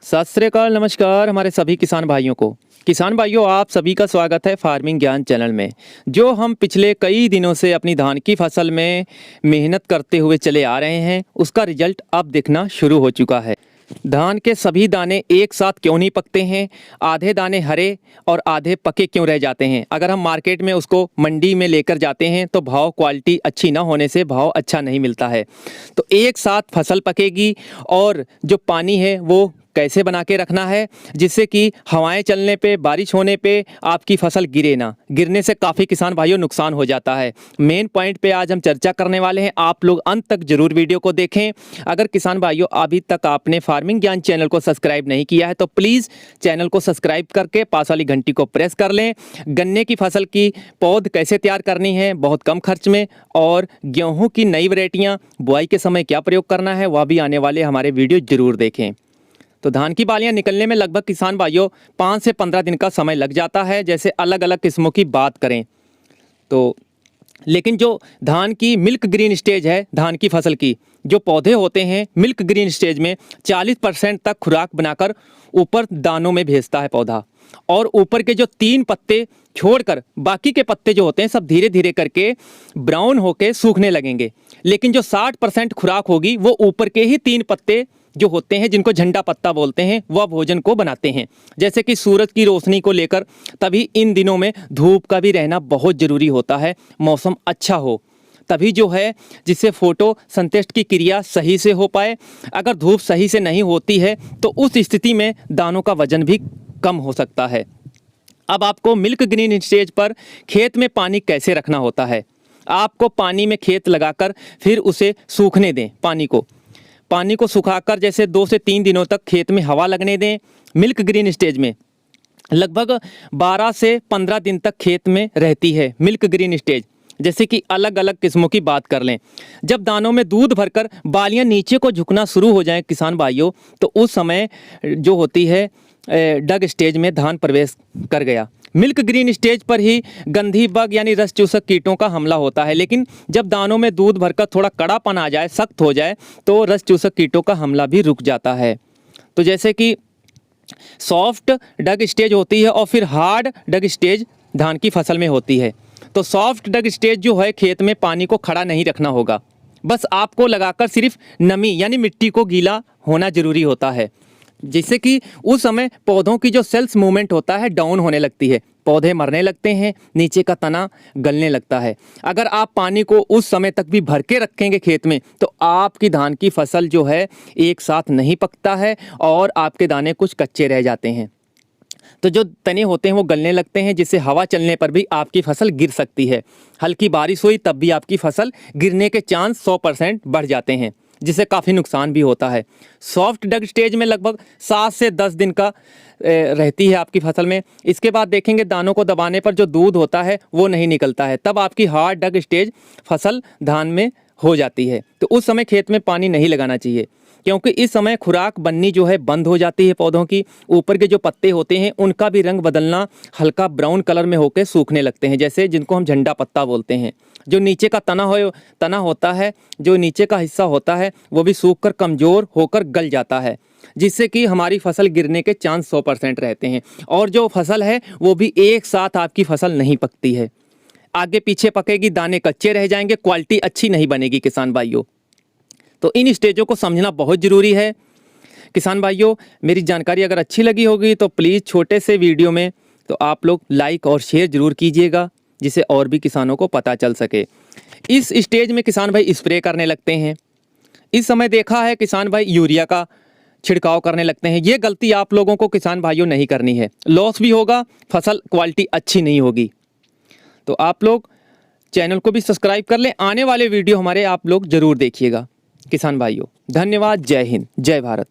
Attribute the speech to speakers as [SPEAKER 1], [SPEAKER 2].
[SPEAKER 1] सत श्री अकाल, नमस्कार हमारे सभी किसान भाइयों को। किसान भाइयों, आप सभी का स्वागत है फार्मिंग ज्ञान चैनल में। जो हम पिछले कई दिनों से अपनी धान की फसल में मेहनत करते हुए चले आ रहे हैं, उसका रिजल्ट अब दिखना शुरू हो चुका है। धान के सभी दाने एक साथ क्यों नहीं पकते हैं, आधे दाने हरे और आधे पके क्यों रह जाते हैं। अगर हम मार्केट में उसको मंडी में लेकर जाते हैं तो भाव क्वालिटी अच्छी ना होने से भाव अच्छा नहीं मिलता है। तो एक साथ फसल पकेगी और जो पानी है वो कैसे बना के रखना है जिससे कि हवाएं चलने पे, बारिश होने पे आपकी फसल गिरे ना। गिरने से काफ़ी किसान भाइयों नुकसान हो जाता है। मेन पॉइंट पे आज हम चर्चा करने वाले हैं, आप लोग अंत तक जरूर वीडियो को देखें। अगर किसान भाइयों अभी तक आपने फार्मिंग ज्ञान चैनल को सब्सक्राइब नहीं किया है तो प्लीज़ चैनल को सब्सक्राइब करके पास वाली घंटी को प्रेस कर लें। गन्ने की फसल की पौध कैसे तैयार करनी है बहुत कम खर्च में, और गेहूँ की नई वैरायटियाँ बुआई के समय क्या प्रयोग करना है वह भी आने वाले हमारे वीडियो जरूर देखें। तो धान की बालियां निकलने में लगभग किसान भाइयों 5 से 15 दिन का समय लग जाता है। जैसे अलग अलग किस्मों की बात करें तो, लेकिन जो धान की मिल्क ग्रीन स्टेज है, धान की फसल की जो पौधे होते हैं मिल्क ग्रीन स्टेज में 40% तक खुराक बनाकर ऊपर दानों में भेजता है पौधा, और ऊपर के जो 3 पत्ते छोड़कर बाकी के पत्ते जो होते हैं सब धीरे धीरे करके ब्राउन होके सूखने लगेंगे। लेकिन जो 60% खुराक होगी वो ऊपर के ही 3 पत्ते जो होते हैं, जिनको झंडा पत्ता बोलते हैं, वह भोजन को बनाते हैं। जैसे कि सूरज की रोशनी को लेकर, तभी इन दिनों में धूप का भी रहना बहुत ज़रूरी होता है। मौसम अच्छा हो तभी जो है जिससे फोटो संश्लेषण की क्रिया सही से हो पाए। अगर धूप सही से नहीं होती है तो उस स्थिति में दानों का वजन भी कम हो सकता है। अब आपको मिल्क ग्रीन स्टेज पर खेत में पानी कैसे रखना होता है। आपको पानी में खेत लगाकर फिर उसे सूखने दें। पानी को सुखाकर जैसे 2 से 3 दिनों तक खेत में हवा लगने दें। मिल्क ग्रीन स्टेज में लगभग 12 से 15 दिन तक खेत में रहती है मिल्क ग्रीन स्टेज। जैसे कि अलग अलग किस्मों की बात कर लें, जब दानों में दूध भरकर बालियां नीचे को झुकना शुरू हो जाएं किसान भाइयों, तो उस समय जो होती है डग स्टेज में धान प्रवेश कर गया। मिल्क ग्रीन स्टेज पर ही गंधी बग यानी रस चूसक कीटों का हमला होता है। लेकिन जब दानों में दूध भरकर थोड़ा कड़ापन आ जाए, सख्त हो जाए, तो रस चूसक कीटों का हमला भी रुक जाता है। तो जैसे कि सॉफ्ट डग स्टेज होती है और फिर हार्ड डग स्टेज धान की फसल में होती है। तो सॉफ्ट डग स्टेज जो है, खेत में पानी को खड़ा नहीं रखना होगा, बस आपको लगाकर सिर्फ नमी यानी मिट्टी को गीला होना जरूरी होता है, जिससे कि उस समय पौधों की जो सेल्स मूवमेंट होता है डाउन होने लगती है, पौधे मरने लगते हैं, नीचे का तना गलने लगता है। अगर आप पानी को उस समय तक भी भर के रखेंगे खेत में तो आपकी धान की फसल जो है एक साथ नहीं पकता है और आपके दाने कुछ कच्चे रह जाते हैं। तो जो तने होते हैं वो गलने लगते हैं, जिससे हवा चलने पर भी आपकी फसल गिर सकती है। हल्की बारिश हुई तब भी आपकी फसल गिरने के चांस 100% बढ़ जाते हैं, जिससे काफ़ी नुकसान भी होता है। सॉफ्ट डग स्टेज में लगभग 7 से 10 दिन का रहती है आपकी फसल में। इसके बाद देखेंगे दानों को दबाने पर जो दूध होता है वो नहीं निकलता है, तब आपकी हार्ड डग स्टेज फसल धान में हो जाती है। तो उस समय खेत में पानी नहीं लगाना चाहिए, क्योंकि इस समय खुराक बननी जो है बंद हो जाती है पौधों की। ऊपर के जो पत्ते होते हैं उनका भी रंग बदलना हल्का ब्राउन कलर में होकर सूखने लगते हैं, जैसे जिनको हम झंडा पत्ता बोलते हैं। जो नीचे का तना होता है, जो नीचे का हिस्सा होता है वो भी सूखकर कमज़ोर होकर गल जाता है, जिससे कि हमारी फसल गिरने के चांस 100% रहते हैं। और जो फसल है वो भी एक साथ आपकी फसल नहीं पकती है, आगे पीछे पकेगी, दाने कच्चे रह जाएंगे, क्वालिटी अच्छी नहीं बनेगी किसान भाइयों। तो इन स्टेजों को समझना बहुत ज़रूरी है किसान भाइयों। मेरी जानकारी अगर अच्छी लगी होगी तो प्लीज़ छोटे से वीडियो में तो आप लोग लाइक और शेयर ज़रूर कीजिएगा, जिससे और भी किसानों को पता चल सके। इस स्टेज में किसान भाई स्प्रे करने लगते हैं। इस समय देखा है किसान भाई यूरिया का छिड़काव करने लगते हैं। ये गलती आप लोगों को किसान भाइयों नहीं करनी है, लॉस भी होगा, फसल क्वालिटी अच्छी नहीं होगी। तो आप लोग चैनल को भी सब्सक्राइब कर लें, आने वाले वीडियो हमारे आप लोग ज़रूर देखिएगा किसान भाइयों। धन्यवाद, जय हिंद, जय भारत।